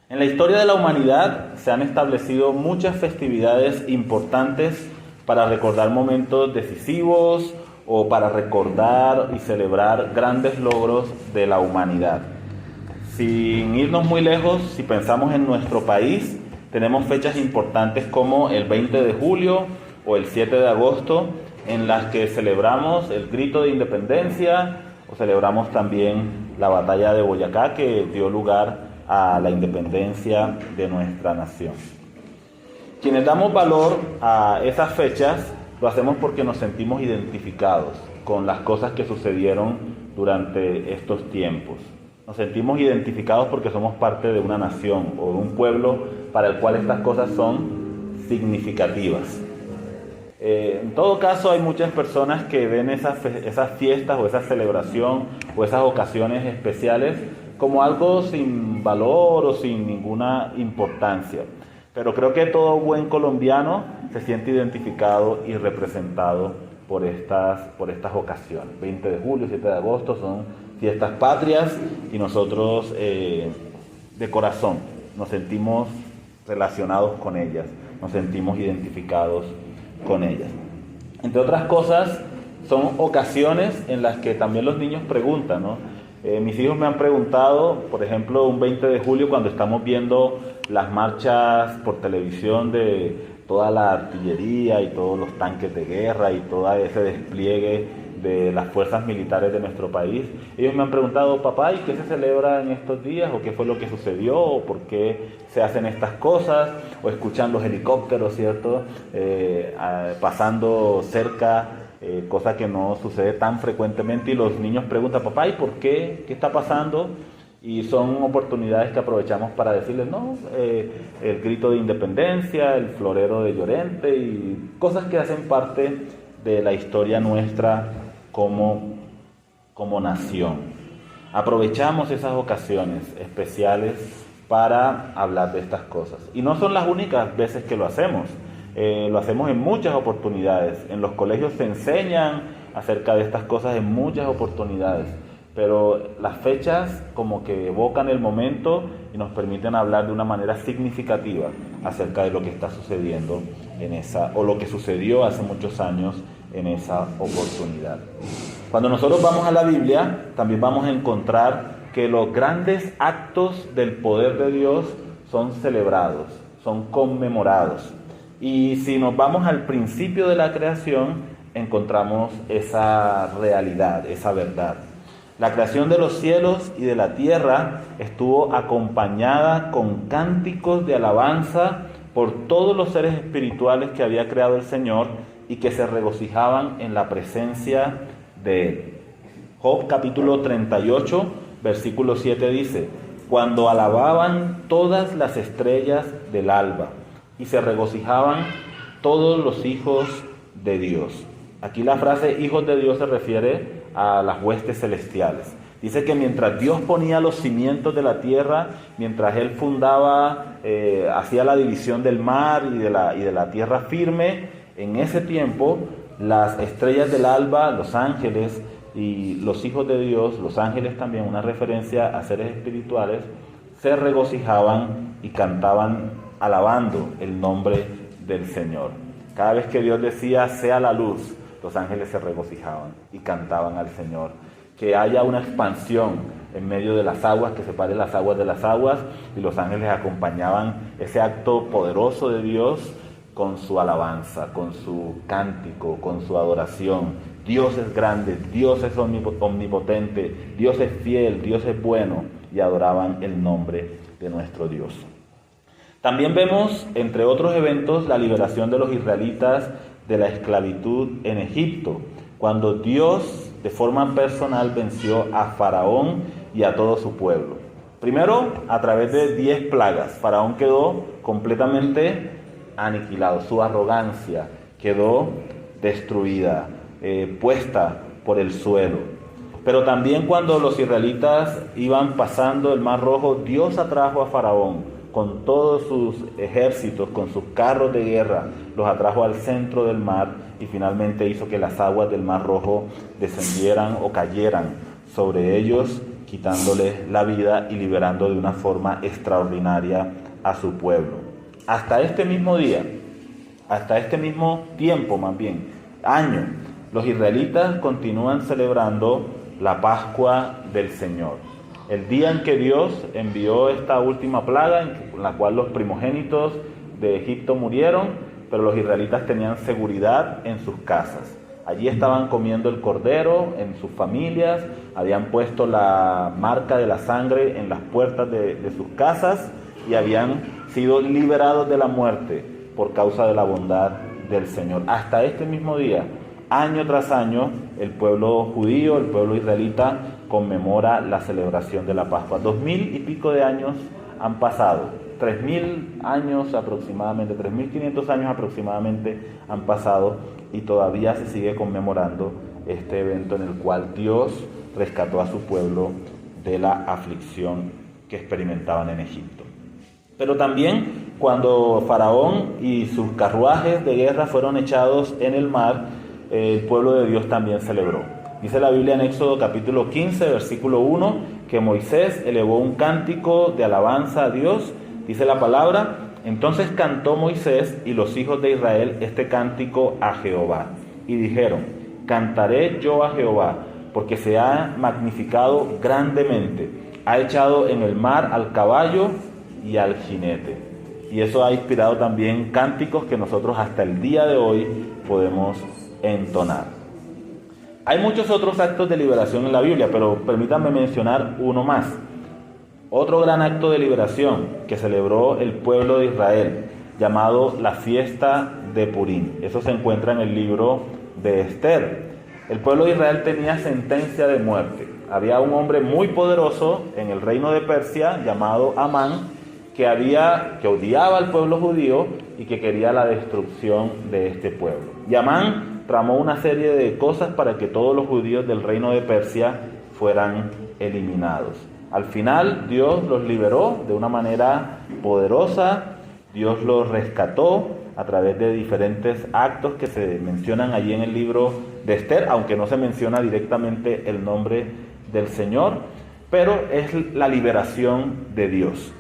En la historia de la humanidad se han establecido muchas festividades importantes para recordar momentos decisivos o para recordar y celebrar grandes logros de la humanidad. Sin irnos muy lejos, si pensamos en nuestro país, tenemos fechas importantes como el 20 de julio o el 7 de agosto, en las que celebramos el grito de independencia o celebramos también la batalla de Boyacá, que dio lugar a la independencia de nuestra nación. Quienes damos valor a esas fechas lo hacemos porque nos sentimos identificados con las cosas que sucedieron durante estos tiempos. Nos sentimos identificados porque somos parte de una nación o de un pueblo para el cual estas cosas son significativas. En todo caso, hay muchas personas que ven esas fiestas o esa celebración o esas ocasiones especiales como algo sin valor o sin ninguna importancia. Pero creo que todo buen colombiano se siente identificado y representado por estas ocasiones. 20 de julio, 7 de agosto son fiestas patrias y nosotros de corazón nos sentimos relacionados con ellas, nos sentimos identificados con ellas. Entre otras cosas, son ocasiones en las que también los niños preguntan, ¿no? Mis hijos me han preguntado, por ejemplo, un 20 de julio cuando estamos viendo las marchas por televisión de toda la artillería y todos los tanques de guerra y todo ese despliegue de las fuerzas militares de nuestro país. Ellos me han preguntado, papá, ¿y qué se celebra en estos días? ¿O qué fue lo que sucedió? ¿O por qué se hacen estas cosas? ¿O escuchan los helicópteros, cierto? Pasando cerca, cosa que no sucede tan frecuentemente. Y los niños preguntan, papá, ¿y por qué? ¿Qué está pasando? Y son oportunidades que aprovechamos para decirles, no, el grito de independencia, el florero de Llorente y cosas que hacen parte de la historia nuestra como nación. Aprovechamos esas ocasiones especiales para hablar de estas cosas. Y no son las únicas veces que lo hacemos en muchas oportunidades. En los colegios se enseñan acerca de estas cosas en muchas oportunidades. Pero las fechas como que evocan el momento y nos permiten hablar de una manera significativa acerca de lo que está sucediendo o lo que sucedió hace muchos años en esa oportunidad. Cuando nosotros vamos a la Biblia, también vamos a encontrar que los grandes actos del poder de Dios son celebrados, son conmemorados. Y si nos vamos al principio de la creación, encontramos esa realidad, esa verdad. La creación de los cielos y de la tierra estuvo acompañada con cánticos de alabanza por todos los seres espirituales que había creado el Señor y que se regocijaban en la presencia de Él. Job capítulo 38, versículo 7 dice, cuando alababan todas las estrellas del alba y se regocijaban todos los hijos de Dios. Aquí la frase hijos de Dios se refiere a las huestes celestiales. Dice que mientras Dios ponía los cimientos de la tierra, mientras Él fundaba, hacía la división del mar y de la tierra firme, en ese tiempo las estrellas del alba, los ángeles y los hijos de Dios, los ángeles también, una referencia a seres espirituales, se regocijaban y cantaban alabando el nombre del Señor. Cada vez que Dios decía, sea la luz, los ángeles se regocijaban y cantaban al Señor. Que haya una expansión en medio de las aguas, que separe las aguas de las aguas, y los ángeles acompañaban ese acto poderoso de Dios con su alabanza, con su cántico, con su adoración. Dios es grande, Dios es omnipotente, Dios es fiel, Dios es bueno, y adoraban el nombre de nuestro Dios. También vemos, entre otros eventos, la liberación de los israelitas de la esclavitud en Egipto, cuando Dios de forma personal venció a Faraón y a todo su pueblo. Primero, a través de 10 plagas, Faraón quedó completamente aniquilado, su arrogancia quedó destruida, puesta por el suelo. Pero también cuando los israelitas iban pasando el Mar Rojo, Dios atrajo a Faraón con todos sus ejércitos, con sus carros de guerra, los atrajo al centro del mar y finalmente hizo que las aguas del Mar Rojo descendieran o cayeran sobre ellos, quitándole la vida y liberando de una forma extraordinaria a su pueblo. Hasta este mismo día, hasta este mismo tiempo más bien, año, los israelitas continúan celebrando la Pascua del Señor. El día en que Dios envió esta última plaga, en la cual los primogénitos de Egipto murieron, pero los israelitas tenían seguridad en sus casas. Allí estaban comiendo el cordero en sus familias, habían puesto la marca de la sangre en las puertas de sus casas y habían sido liberados de la muerte por causa de la bondad del Señor. Hasta este mismo día, año tras año, el pueblo judío, el pueblo israelita, conmemora la celebración de la Pascua. 2000 y pico de años han pasado, 3000 años aproximadamente, 3500 años aproximadamente han pasado, y todavía se sigue conmemorando este evento en el cual Dios rescató a su pueblo de la aflicción que experimentaban en Egipto. Pero también cuando Faraón y sus carruajes de guerra fueron echados en el mar, el pueblo de Dios también celebró. Dice la Biblia en Éxodo capítulo 15, versículo 1, que Moisés elevó un cántico de alabanza a Dios. Dice la palabra: entonces cantó Moisés y los hijos de Israel este cántico a Jehová, y dijeron: cantaré yo a Jehová, porque se ha magnificado grandemente, ha echado en el mar al caballo y al jinete. Y eso ha inspirado también cánticos que nosotros hasta el día de hoy podemos entonar. Hay muchos otros actos de liberación en la Biblia, pero permítanme mencionar uno más. Otro gran acto de liberación que celebró el pueblo de Israel, llamado la fiesta de Purim. Eso se encuentra en el libro de Esther. El pueblo de Israel tenía sentencia de muerte. Había un hombre muy poderoso en el reino de Persia llamado Amán, que odiaba al pueblo judío y que quería la destrucción de este pueblo. Y Amán tramó una serie de cosas para que todos los judíos del reino de Persia fueran eliminados. Al final Dios los liberó de una manera poderosa, Dios los rescató a través de diferentes actos que se mencionan allí en el libro de Esther, aunque no se menciona directamente el nombre del Señor, pero es la liberación de Dios.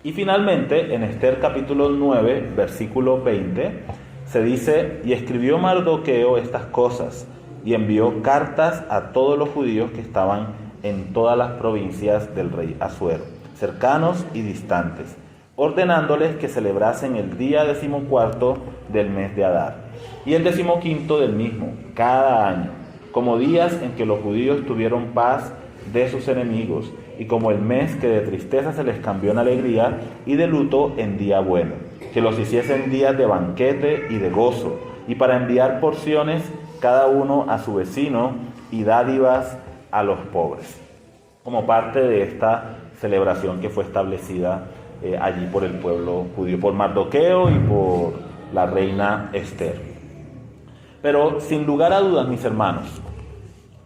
Y finalmente, en Esther capítulo 9, versículo 20, se dice: y escribió Mardoqueo estas cosas, y envió cartas a todos los judíos que estaban en todas las provincias del rey Asuero, cercanos y distantes, ordenándoles que celebrasen el día 14 del mes de Adar, y el 15 del mismo, cada año, como días en que los judíos tuvieron paz de sus enemigos, y como el mes que de tristeza se les cambió en alegría, y de luto en día bueno, que los hiciesen días de banquete y de gozo, y para enviar porciones cada uno a su vecino, y dádivas a los pobres, como parte de esta celebración que fue establecida allí por el pueblo judío, por Mardoqueo y por la reina Esther. Pero sin lugar a dudas, mis hermanos,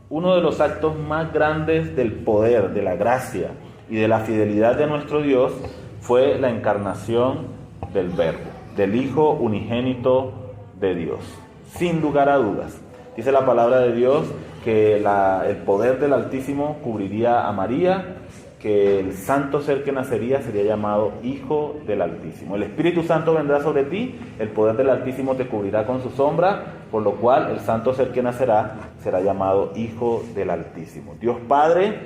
uno de los actos más grandes del poder, de la gracia y de la fidelidad de nuestro Dios fue la encarnación del Verbo, del Hijo unigénito de Dios. Sin lugar a dudas. Dice la palabra de Dios que el poder del Altísimo cubriría a María, que el santo ser que nacería sería llamado Hijo del Altísimo. El Espíritu Santo vendrá sobre ti, el poder del Altísimo te cubrirá con su sombra, por lo cual el santo ser que nacerá será llamado Hijo del Altísimo. Dios Padre,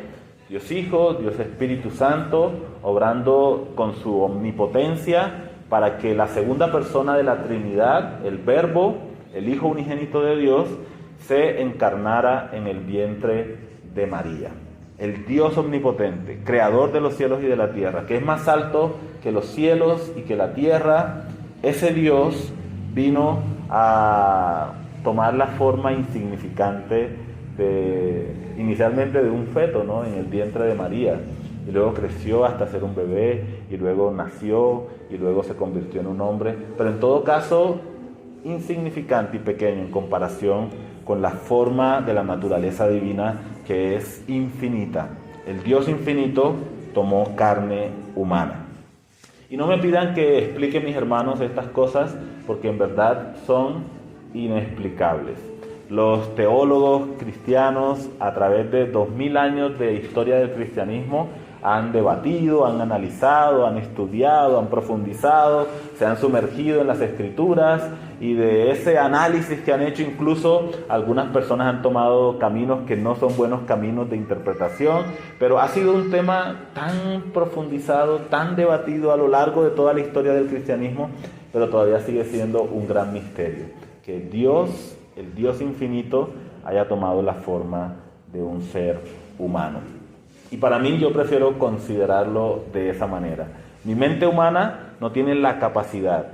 Dios Hijo, Dios Espíritu Santo, obrando con su omnipotencia para que la segunda persona de la Trinidad, el Verbo, el Hijo unigénito de Dios, se encarnara en el vientre de María. El Dios omnipotente, creador de los cielos y de la tierra, que es más alto que los cielos y que la tierra, ese Dios vino a tomar la forma insignificante inicialmente de un feto, ¿no?, en el vientre de María, y luego creció hasta ser un bebé, y luego nació, y luego se convirtió en un hombre, pero en todo caso insignificante y pequeño en comparación con la forma de la naturaleza divina, que es infinita. El Dios infinito tomó carne humana. Y no me pidan que explique, mis hermanos, estas cosas, porque en verdad son inexplicables. Los teólogos cristianos, a través de 2000 años de historia del cristianismo, han debatido, han analizado, han estudiado, han profundizado, se han sumergido en las escrituras, y de ese análisis que han hecho, incluso algunas personas han tomado caminos que no son buenos caminos de interpretación, pero ha sido un tema tan profundizado, tan debatido a lo largo de toda la historia del cristianismo, pero todavía sigue siendo un gran misterio, que Dios, el Dios infinito, haya tomado la forma de un ser humano. Y para mí, yo prefiero considerarlo de esa manera. Mi mente humana no tiene la capacidad,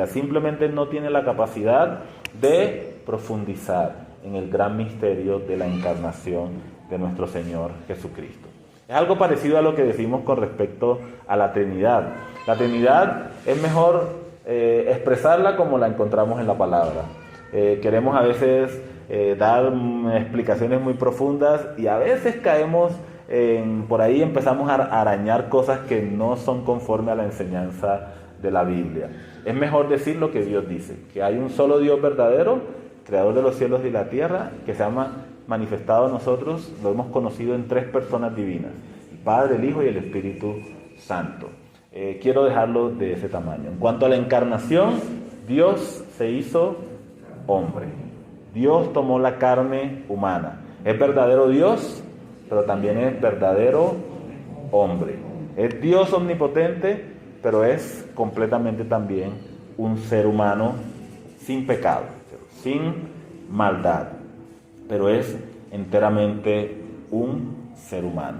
simplemente no tiene la capacidad de profundizar en el gran misterio de la encarnación de nuestro Señor Jesucristo. Es algo parecido a lo que decimos con respecto a la Trinidad. La Trinidad es mejor expresarla como la encontramos en la palabra. Queremos a veces dar explicaciones muy profundas y a veces caemos por ahí, empezamos a arañar cosas que no son conforme a la enseñanza de la Biblia. Es mejor decir lo que Dios dice, que hay un solo Dios verdadero, creador de los cielos y la tierra, que se ha manifestado a nosotros, lo hemos conocido en 3 personas divinas, el Padre, el Hijo y el Espíritu Santo. Quiero dejarlo de ese tamaño. En cuanto a la encarnación, Dios se hizo hombre. Dios tomó la carne humana. Es verdadero Dios, pero también es verdadero hombre. Es Dios omnipotente, pero es completamente también un ser humano sin pecado, sin maldad, pero es enteramente un ser humano.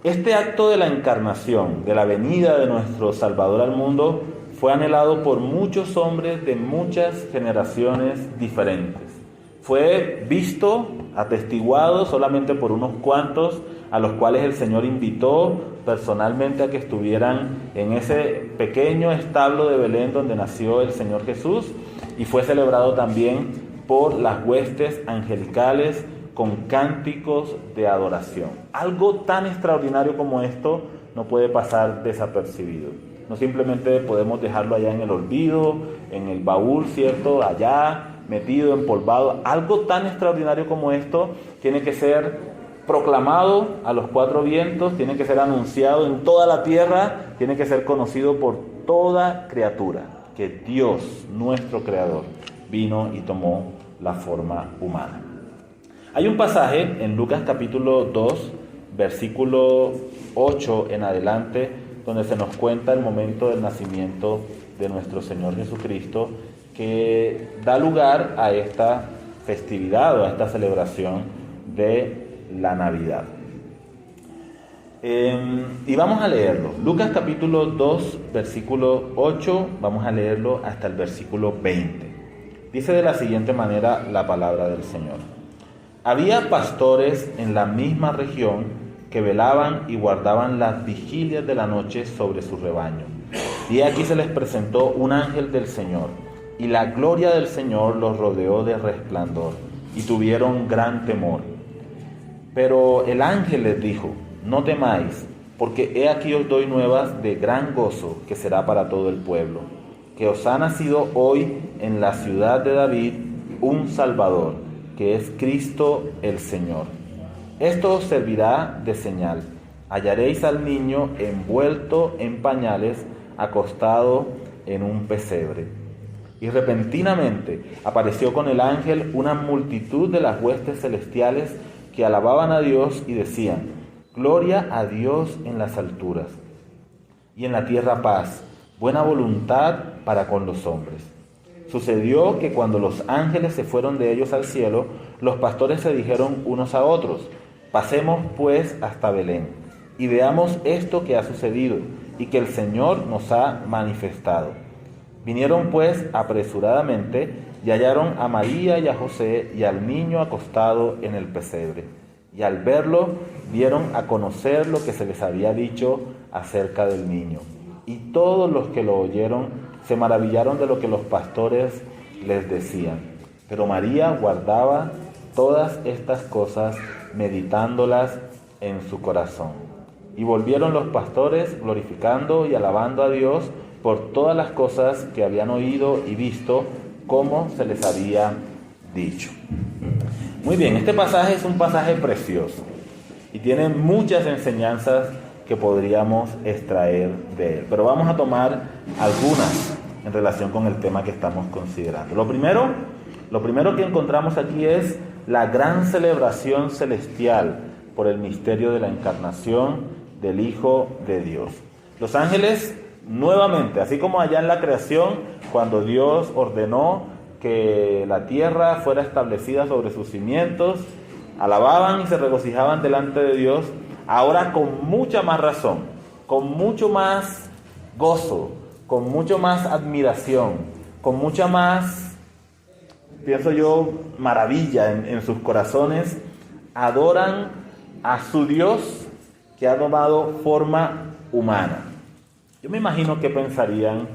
Este acto de la encarnación, de la venida de nuestro Salvador al mundo, fue anhelado por muchos hombres de muchas generaciones diferentes. Fue visto, atestiguado solamente por unos cuantos, a los cuales el Señor invitó personalmente a que estuvieran en ese pequeño establo de Belén donde nació el Señor Jesús, y fue celebrado también por las huestes angelicales con cánticos de adoración. Algo tan extraordinario como esto no puede pasar desapercibido. No simplemente podemos dejarlo allá en el olvido, en el baúl, ¿cierto? Allá, metido, empolvado. Algo tan extraordinario como esto tiene que ser proclamado a los 4 vientos, tiene que ser anunciado en toda la tierra, tiene que ser conocido por toda criatura, que Dios, nuestro Creador, vino y tomó la forma humana. Hay un pasaje en Lucas capítulo 2, versículo 8 en adelante, donde se nos cuenta el momento del nacimiento de nuestro Señor Jesucristo, que da lugar a esta festividad o a esta celebración de la Navidad. Y vamos a leerlo. Lucas capítulo 2, versículo 8, vamos a leerlo hasta el versículo 20. Dice de la siguiente manera la palabra del Señor. Había pastores en la misma región que velaban y guardaban las vigilias de la noche sobre su rebaño. Y aquí se les presentó un ángel del Señor, y la gloria del Señor los rodeó de resplandor, y tuvieron gran temor. Pero el ángel les dijo: no temáis, porque he aquí os doy nuevas de gran gozo, que será para todo el pueblo, que os ha nacido hoy en la ciudad de David un Salvador, que es Cristo el Señor. Esto os servirá de señal: hallaréis al niño envuelto en pañales, acostado en un pesebre. Y repentinamente apareció con el ángel una multitud de las huestes celestiales que alababan a Dios y decían: gloria a Dios en las alturas, y en la tierra paz, buena voluntad para con los hombres. Sucedió que cuando los ángeles se fueron de ellos al cielo, los pastores se dijeron unos a otros: pasemos pues hasta Belén, y veamos esto que ha sucedido, y que el Señor nos ha manifestado. Vinieron pues apresuradamente, y hallaron a María y a José y al niño acostado en el pesebre. Y al verlo, dieron a conocer lo que se les había dicho acerca del niño. Y todos los que lo oyeron se maravillaron de lo que los pastores les decían. Pero María guardaba todas estas cosas, meditándolas en su corazón. Y volvieron los pastores glorificando y alabando a Dios por todas las cosas que habían oído y visto, como se les había dicho. Muy bien, este pasaje es un pasaje precioso y tiene muchas enseñanzas que podríamos extraer de él, pero vamos a tomar algunas en relación con el tema que estamos considerando. Lo primero que encontramos aquí es la gran celebración celestial por el misterio de la encarnación del Hijo de Dios. Los ángeles, nuevamente, así como allá en la creación, cuando Dios ordenó que la tierra fuera establecida sobre sus cimientos, alababan y se regocijaban delante de Dios, ahora con mucha más razón, con mucho más gozo, con mucho más admiración, con mucha más, pienso yo, maravilla en sus corazones, adoran a su Dios que ha tomado forma humana. Yo me imagino qué pensarían,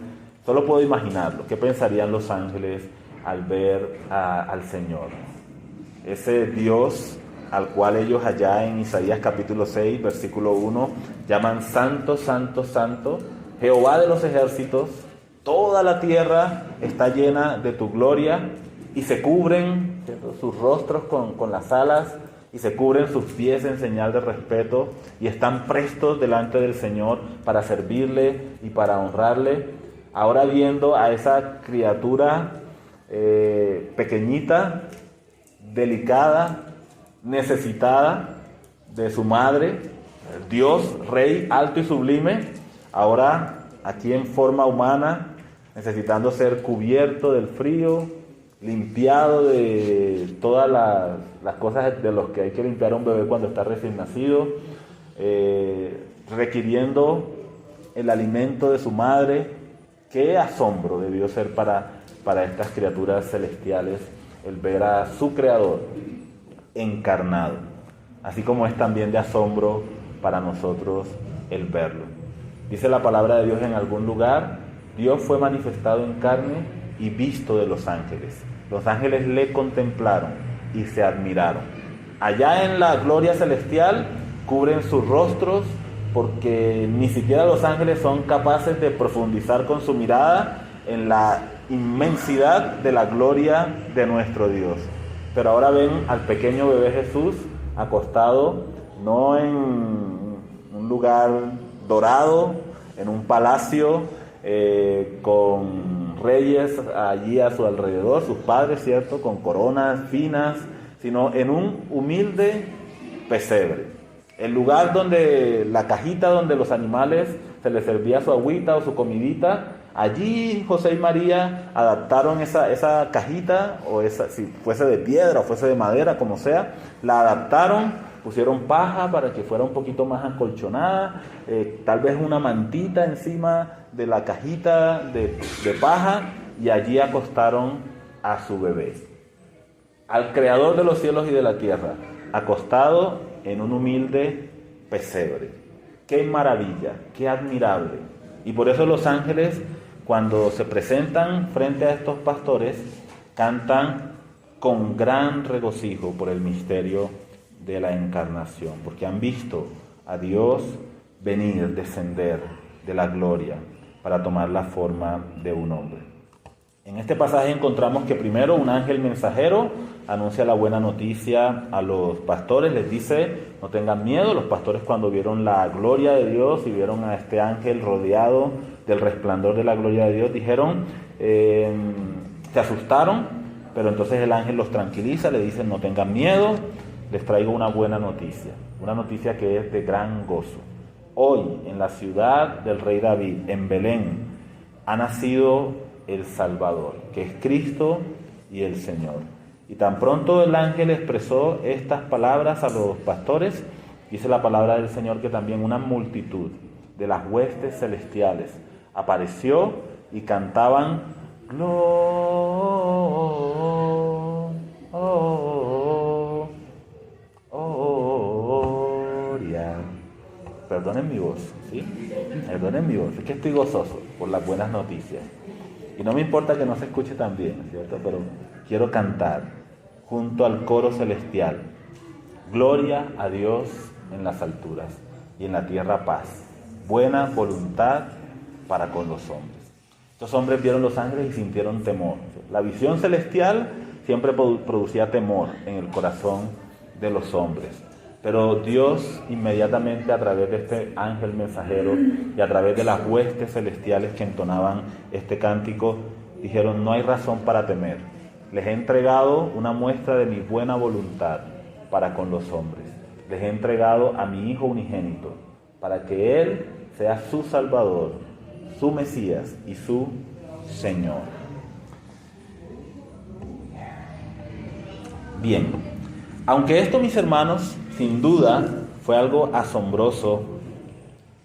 solo puedo imaginarlo, qué pensarían los ángeles al ver al Señor. Ese Dios al cual ellos allá en Isaías capítulo 6, versículo 1, llaman Santo, Santo, Santo, Jehová de los ejércitos, toda la tierra está llena de tu gloria, y se cubren, ¿cierto?, sus rostros con las alas, y se cubren sus pies en señal de respeto, y están prestos delante del Señor para servirle y para honrarle. Ahora viendo a esa criatura pequeñita, delicada, necesitada de su madre, Dios, Rey, alto y sublime, ahora aquí en forma humana, necesitando ser cubierto del frío, limpiado de todas las cosas de los que hay que limpiar a un bebé cuando está recién nacido, requiriendo el alimento de su madre. Qué asombro debió ser para estas criaturas celestiales el ver a su Creador encarnado, así como es también de asombro para nosotros el verlo. Dice la palabra de Dios en algún lugar: Dios fue manifestado en carne y visto de los ángeles. Los ángeles le contemplaron y se admiraron. Allá en la gloria celestial cubren sus rostros porque ni siquiera los ángeles son capaces de profundizar con su mirada en la inmensidad de la gloria de nuestro Dios. Pero ahora ven al pequeño bebé Jesús acostado, no en un lugar dorado, en un palacio con reyes allí a su alrededor, sus padres, ¿cierto?, con coronas finas, sino en un humilde pesebre. El lugar donde, la cajita donde los animales se les servía su agüita o su comidita, allí José y María adaptaron esa cajita, o si fuese de piedra o fuese de madera, como sea, la adaptaron, pusieron paja para que fuera un poquito más acolchonada, tal vez una mantita encima de la cajita de paja, y allí acostaron a su bebé, al Creador de los cielos y de la tierra, acostado en un humilde pesebre. ¡Qué maravilla! ¡Qué admirable! Y por eso los ángeles, cuando se presentan frente a estos pastores, cantan con gran regocijo por el misterio de la encarnación, porque han visto a Dios venir, descender de la gloria para tomar la forma de un hombre. En este pasaje encontramos que primero un ángel mensajero anuncia la buena noticia a los pastores, les dice: no tengan miedo. Los pastores, cuando vieron la gloria de Dios y vieron a este ángel rodeado del resplandor de la gloria de Dios, dijeron, se asustaron, pero entonces el ángel los tranquiliza, le dice: no tengan miedo, les traigo una buena noticia que es de gran gozo. Hoy, en la ciudad del rey David, en Belén, ha nacido el Salvador, que es Cristo y el Señor. Y tan pronto el ángel expresó estas palabras a los pastores, dice la palabra del Señor que también una multitud de las huestes celestiales apareció y cantaban gloria. Perdonen mi voz, ¿sí? Perdonen mi voz, es que estoy gozoso por las buenas noticias. Y no me importa que no se escuche tan bien, ¿cierto? Pero quiero cantar junto al coro celestial: gloria a Dios en las alturas y en la tierra paz, buena voluntad para con los hombres. Estos hombres vieron los ángeles y sintieron temor. La visión celestial siempre producía temor en el corazón de los hombres. Pero Dios inmediatamente, a través de este ángel mensajero y a través de las huestes celestiales que entonaban este cántico, dijeron: no hay razón para temer. Les he entregado una muestra de mi buena voluntad para con los hombres. Les he entregado a mi Hijo unigénito, para que Él sea su Salvador, su Mesías y su Señor. Bien, aunque esto, mis hermanos, sin duda fue algo asombroso,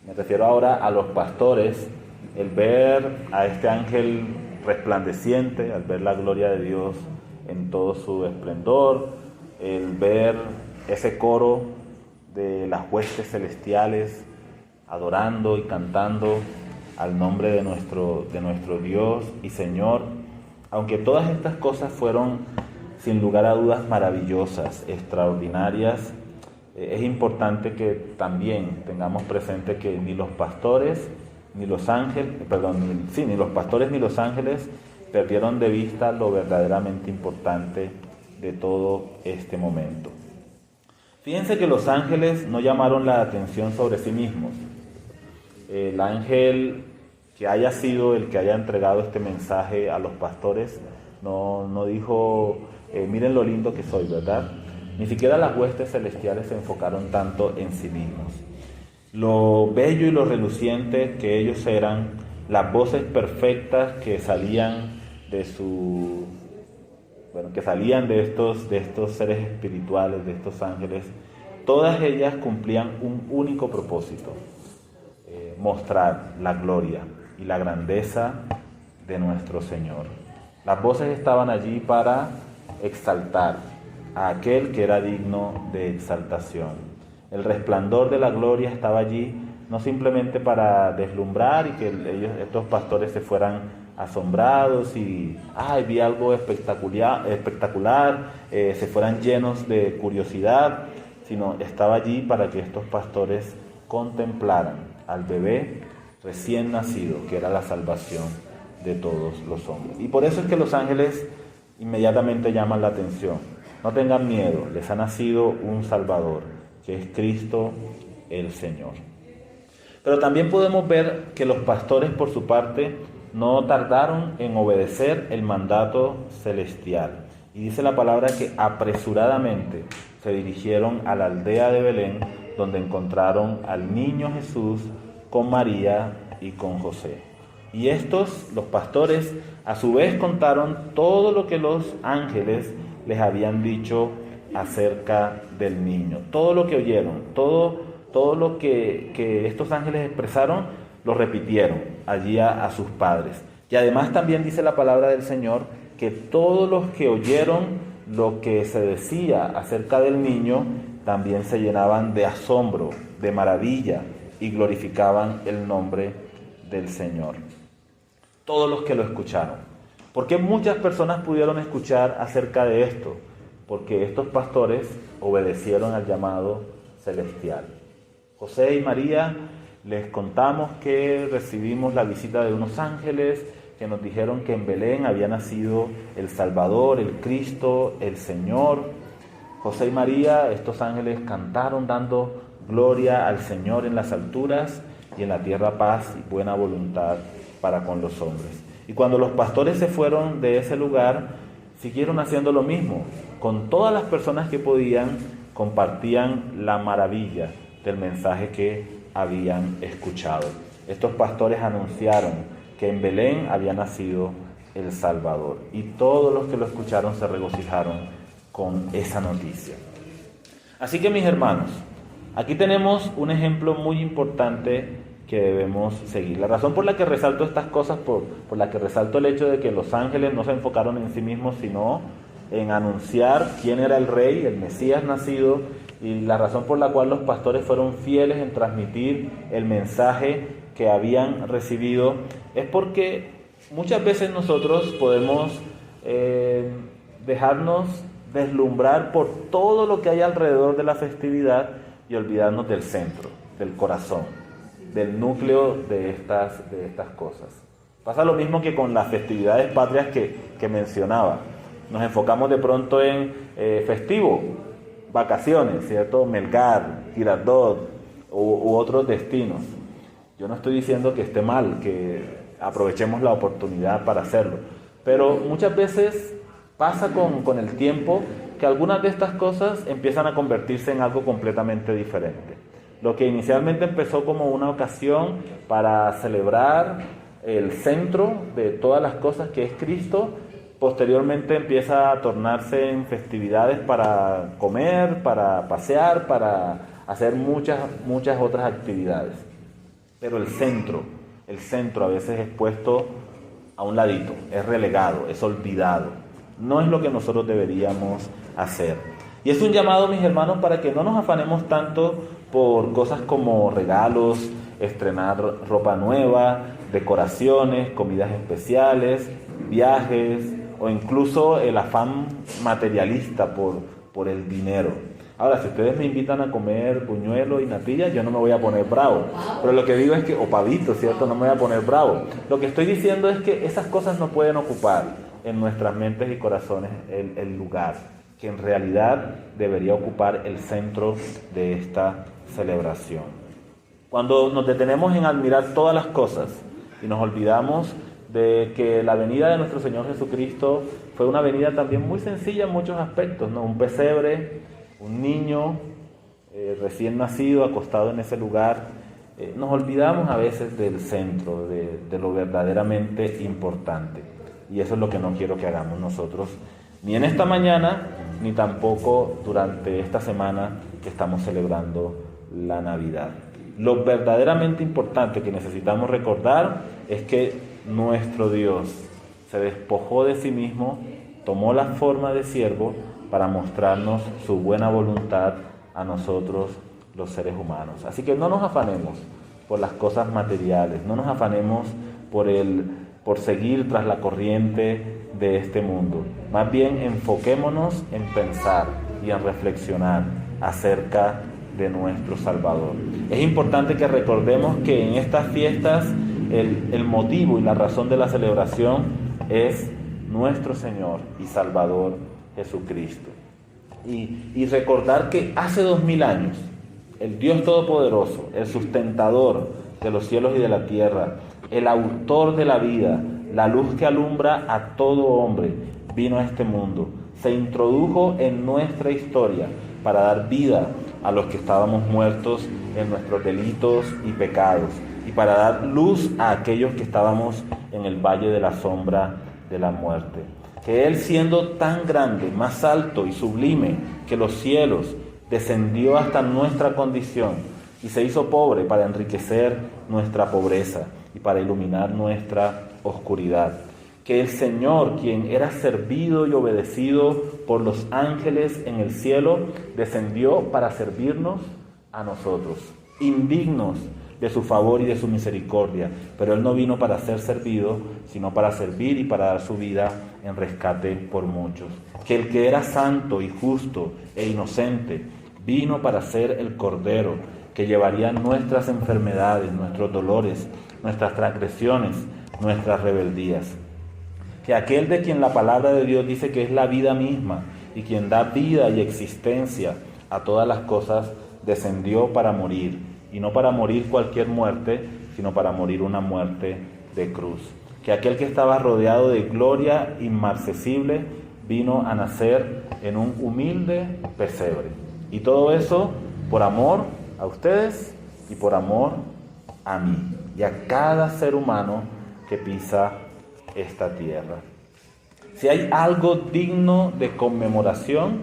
me refiero ahora a los pastores, el ver a este ángel resplandeciente, al ver la gloria de Dios en todo su esplendor, el ver ese coro de las huestes celestiales adorando y cantando al nombre de nuestro Dios y Señor. Aunque todas estas cosas fueron sin lugar a dudas maravillosas, extraordinarias, es importante que también tengamos presente que ni los pastores ni los ángeles perdieron de vista lo verdaderamente importante de todo este momento. Fíjense que los ángeles no llamaron la atención sobre sí mismos. El ángel que haya sido el que haya entregado este mensaje a los pastores no dijo: miren lo lindo que soy, ¿verdad? Ni siquiera las huestes celestiales se enfocaron tanto en sí mismos. Lo bello y lo reluciente que ellos eran, las voces perfectas que salían de estos seres espirituales, de estos ángeles, todas ellas cumplían un único propósito: mostrar la gloria y la grandeza de nuestro Señor. Las voces estaban allí para exaltar a aquel que era digno de exaltación. El resplandor de la gloria estaba allí no simplemente para deslumbrar y que estos pastores se fueran asombrados y vi algo espectacular, se fueran llenos de curiosidad, sino estaba allí para que estos pastores contemplaran al bebé recién nacido, que era la salvación de todos los hombres. Y por eso es que los ángeles inmediatamente llaman la atención. No tengan miedo, les ha nacido un Salvador, que es Cristo el Señor. Pero también podemos ver que los pastores, por su parte, no tardaron en obedecer el mandato celestial. Y dice la palabra que apresuradamente se dirigieron a la aldea de Belén, donde encontraron al niño Jesús con María y con José. Y estos, los pastores, a su vez contaron todo lo que los ángeles les habían dicho acerca del niño. Todo lo que oyeron, todo lo que estos ángeles expresaron, lo repitieron allí a sus padres. Y además también dice la palabra del Señor que todos los que oyeron lo que se decía acerca del niño también se llenaban de asombro, de maravilla y glorificaban el nombre del Señor. Todos los que lo escucharon. ¿Por qué muchas personas pudieron escuchar acerca de esto? Porque estos pastores obedecieron al llamado celestial. José y María, les contamos que recibimos la visita de unos ángeles que nos dijeron que en Belén había nacido el Salvador, el Cristo, el Señor. José y María, estos ángeles cantaron dando gloria al Señor en las alturas y en la tierra paz y buena voluntad para con los hombres. Y cuando los pastores se fueron de ese lugar, siguieron haciendo lo mismo. Con todas las personas que podían, compartían la maravilla del mensaje que habían escuchado. Estos pastores anunciaron que en Belén había nacido el Salvador, y todos los que lo escucharon se regocijaron con esa noticia. Así que, mis hermanos, aquí tenemos un ejemplo muy importante que debemos seguir. La razón por la que resalto estas cosas, por la que resalto el hecho de que los ángeles no se enfocaron en sí mismos, sino en anunciar quién era el Rey, el Mesías nacido, y la razón por la cual los pastores fueron fieles en transmitir el mensaje que habían recibido, es porque muchas veces nosotros podemos dejarnos deslumbrar por todo lo que hay alrededor de la festividad y olvidarnos del centro, del corazón, del núcleo de estas cosas. Pasa lo mismo que con las festividades patrias que mencionaba. Nos enfocamos de pronto en festivo, vacaciones, ¿cierto? Melgar, Girardot u otros destinos. Yo no estoy diciendo que esté mal, que aprovechemos la oportunidad para hacerlo, pero muchas veces pasa con el tiempo que algunas de estas cosas empiezan a convertirse en algo completamente diferente. Lo que inicialmente empezó como una ocasión para celebrar el centro de todas las cosas que es Cristo, posteriormente empieza a tornarse en festividades para comer, para pasear, para hacer muchas otras actividades. Pero el centro a veces es puesto a un ladito, es relegado, es olvidado. No es lo que nosotros deberíamos hacer. Y es un llamado, mis hermanos, para que no nos afanemos tanto por cosas como regalos, estrenar ropa nueva, decoraciones, comidas especiales, viajes o incluso el afán materialista por el dinero. Ahora, si ustedes me invitan a comer buñuelo y natilla, yo no me voy a poner bravo. Pero lo que digo es que, o pavito, ¿cierto? No me voy a poner bravo. Lo que estoy diciendo es que esas cosas no pueden ocupar en nuestras mentes y corazones el lugar que en realidad debería ocupar el centro de esta celebración. Cuando nos detenemos en admirar todas las cosas y nos olvidamos de que la venida de nuestro Señor Jesucristo fue una venida también muy sencilla en muchos aspectos, ¿no? Un pesebre, un niño recién nacido acostado en ese lugar. Nos olvidamos a veces del centro, de lo verdaderamente importante. Y eso es lo que no quiero que hagamos nosotros, ni en esta mañana, ni tampoco durante esta semana que estamos celebrando la Navidad. Lo verdaderamente importante que necesitamos recordar es que nuestro Dios se despojó de sí mismo, tomó la forma de siervo para mostrarnos su buena voluntad a nosotros, los seres humanos. Así que no nos afanemos por las cosas materiales, no nos afanemos por seguir tras la corriente de este mundo. Más bien enfoquémonos en pensar y en reflexionar acerca de nuestro Salvador. Es importante que recordemos que en estas fiestas el motivo y la razón de la celebración es nuestro Señor y Salvador Jesucristo. Y recordar que hace 2000 años el Dios Todopoderoso, el sustentador de los cielos y de la tierra, el autor de la vida, la luz que alumbra a todo hombre, vino a este mundo, se introdujo en nuestra historia para dar vida a los que estábamos muertos en nuestros delitos y pecados, y para dar luz a aquellos que estábamos en el valle de la sombra de la muerte. Que Él, siendo tan grande, más alto y sublime que los cielos, descendió hasta nuestra condición y se hizo pobre para enriquecer nuestra pobreza y para iluminar nuestra oscuridad. Que el Señor, quien era servido y obedecido por los ángeles en el cielo, descendió para servirnos a nosotros, indignos de su favor y de su misericordia. Pero Él no vino para ser servido, sino para servir y para dar su vida en rescate por muchos. Que el que era santo y justo e inocente vino para ser el Cordero que llevaría nuestras enfermedades, nuestros dolores, nuestras transgresiones, nuestras rebeldías. Que aquel de quien la palabra de Dios dice que es la vida misma y quien da vida y existencia a todas las cosas, descendió para morir, y no para morir cualquier muerte, sino para morir una muerte de cruz. Que aquel que estaba rodeado de gloria inmarcesible vino a nacer en un humilde pesebre. Y todo eso por amor a ustedes y por amor a mí y a cada ser humano que pisa esta tierra. Si hay algo digno de conmemoración,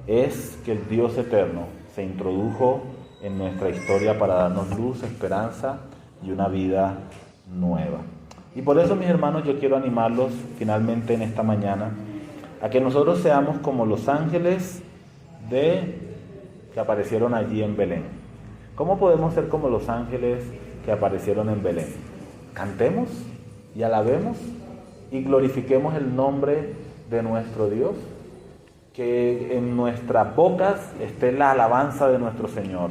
es que el Dios eterno se introdujo en nuestra historia para darnos luz, esperanza y una vida nueva. Y por eso, mis hermanos, yo quiero animarlos finalmente en esta mañana a que nosotros seamos como los ángeles que aparecieron allí en Belén. ¿Cómo podemos ser como los ángeles que aparecieron en Belén? Cantemos y alabemos y glorifiquemos el nombre de nuestro Dios. Que en nuestras bocas esté la alabanza de nuestro Señor,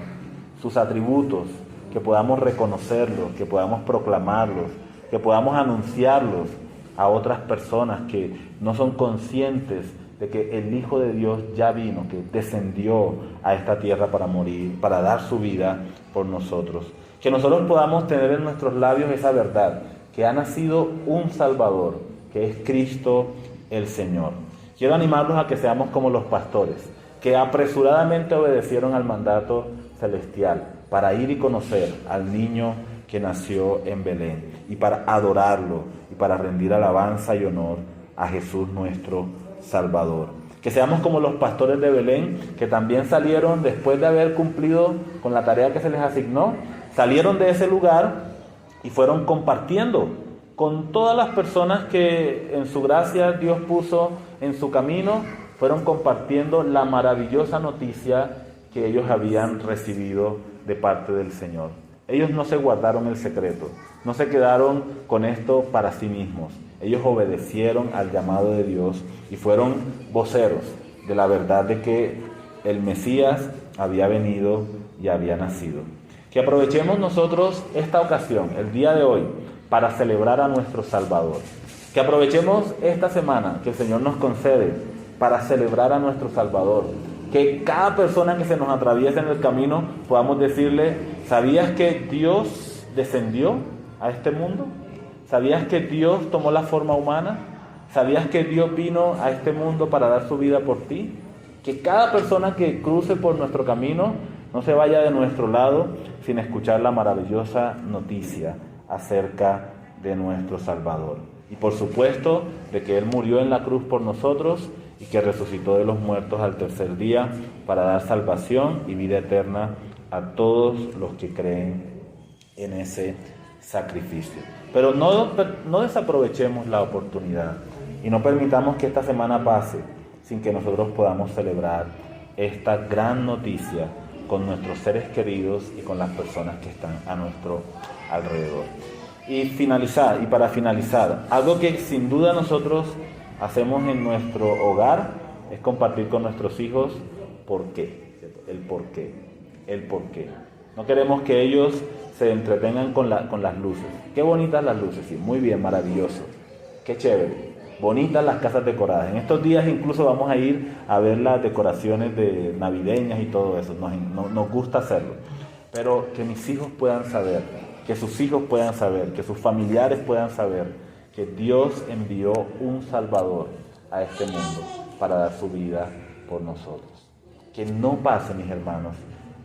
sus atributos, que podamos reconocerlos, que podamos proclamarlos, que podamos anunciarlos a otras personas que no son conscientes de que el Hijo de Dios ya vino, que descendió a esta tierra para morir, para dar su vida por nosotros. Que nosotros podamos tener en nuestros labios esa verdad, que ha nacido un Salvador, que es Cristo el Señor. Quiero animarlos a que seamos como los pastores, que apresuradamente obedecieron al mandato celestial para ir y conocer al niño que nació en Belén y para adorarlo y para rendir alabanza y honor a Jesús nuestro Salvador. Que seamos como los pastores de Belén, que también salieron después de haber cumplido con la tarea que se les asignó, salieron de ese lugar y fueron compartiendo con todas las personas que en su gracia Dios puso en su camino, fueron compartiendo la maravillosa noticia que ellos habían recibido de parte del Señor. Ellos no se guardaron el secreto, no se quedaron con esto para sí mismos. Ellos obedecieron al llamado de Dios y fueron voceros de la verdad de que el Mesías había venido y había nacido. Que aprovechemos nosotros esta ocasión, el día de hoy, para celebrar a nuestro Salvador. Que aprovechemos esta semana que el Señor nos concede para celebrar a nuestro Salvador. Que cada persona que se nos atraviese en el camino podamos decirle: ¿sabías que Dios descendió a este mundo? ¿Sabías que Dios tomó la forma humana? ¿Sabías que Dios vino a este mundo para dar su vida por ti? Que cada persona que cruce por nuestro camino no se vaya de nuestro lado sin escuchar la maravillosa noticia acerca de nuestro Salvador. Y por supuesto, de que Él murió en la cruz por nosotros y que resucitó de los muertos al tercer día para dar salvación y vida eterna a todos los que creen en ese sacrificio. Pero no desaprovechemos la oportunidad y no permitamos que esta semana pase sin que nosotros podamos celebrar esta gran noticia con nuestros seres queridos y con las personas que están a nuestro alrededor. Y para finalizar, algo que sin duda nosotros hacemos en nuestro hogar es compartir con nuestros hijos por qué, el por qué. No queremos que ellos se entretengan con las luces. Qué bonitas las luces, sí, muy bien, maravilloso, qué chévere, bonitas las casas decoradas. En estos días incluso vamos a ir a ver las decoraciones de navideñas y todo eso, nos gusta hacerlo. Pero que mis hijos puedan saber, que sus hijos puedan saber, que sus familiares puedan saber que Dios envió un Salvador a este mundo para dar su vida por nosotros. Que no pase, mis hermanos,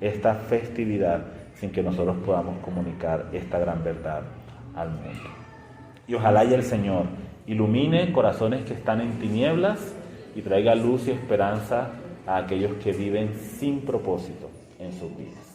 esta festividad sin que nosotros podamos comunicar esta gran verdad al mundo. Y ojalá y el Señor ilumine corazones que están en tinieblas y traiga luz y esperanza a aquellos que viven sin propósito en sus vidas.